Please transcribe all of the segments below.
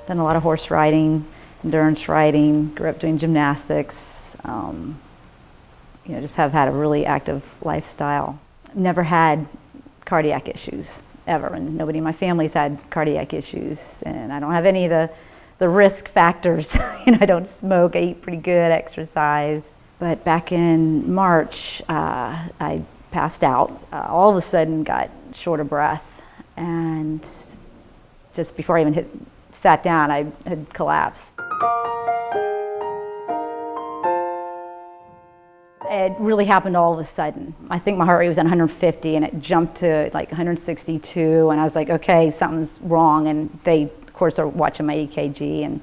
Done a lot of horse riding, endurance riding, grew up doing gymnastics. Just have had a really active lifestyle. Never had cardiac issues, ever, and nobody in my family's had cardiac issues, and I don't have any of the risk factors. I don't smoke, I eat pretty good, exercise. But back in March, I passed out. All of a sudden got short of breath, and just before I even sat down, I had collapsed. It really happened all of a sudden. I think my heart rate was at 150 and it jumped to like 162, and I was like, okay, something's wrong. And they, of course, are watching my EKG and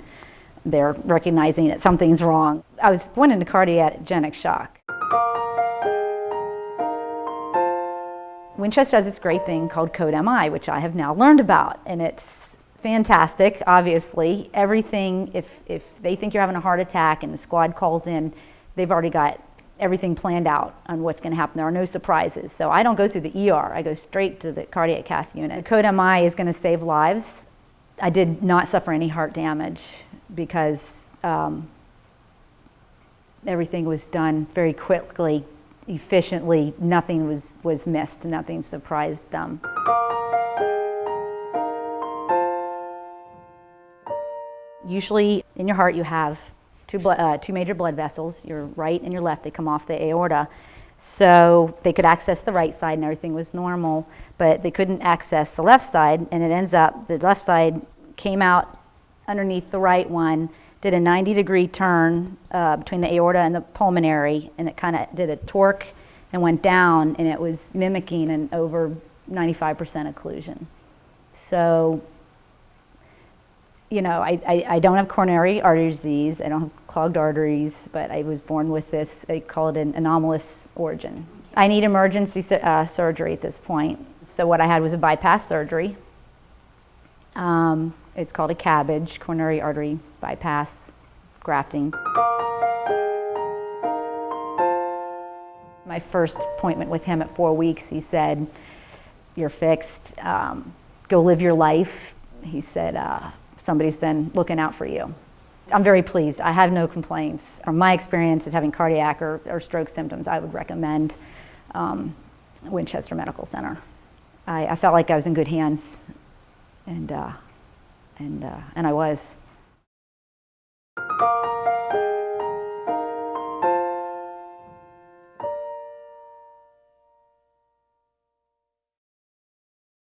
they're recognizing that something's wrong. I was going into cardiogenic shock. Winchester has this great thing called Code MI, which I have now learned about, and it's fantastic, obviously. Everything, if they think you're having a heart attack and the squad calls in, they've already got everything planned out on what's going to happen. There are no surprises. So I don't go through the ER. I go straight to the cardiac cath unit. The Code MI is going to save lives. I did not suffer any heart damage because everything was done very quickly, efficiently. Nothing was missed. Nothing surprised them. Usually in your heart you have two major blood vessels, your right and your left. They come off the aorta. So they could access the right side and everything was normal, but they couldn't access the left side, and it ends up the left side came out underneath the right one, did a 90-degree turn between the aorta and the pulmonary, and it kind of did a torque and went down, and it was mimicking an over 95% occlusion. So I don't have coronary artery disease, I don't have clogged arteries, but I was born with this, they call it an anomalous origin. I need emergency surgery at this point. So what I had was a bypass surgery. It's called a CABG, coronary artery bypass grafting. My first appointment with him at 4 weeks, he said, "You're fixed, go live your life." He said, "Somebody's been looking out for you." I'm very pleased. I have no complaints. From my experience as having cardiac or stroke symptoms, I would recommend Winchester Medical Center. I felt like I was in good hands, and I was.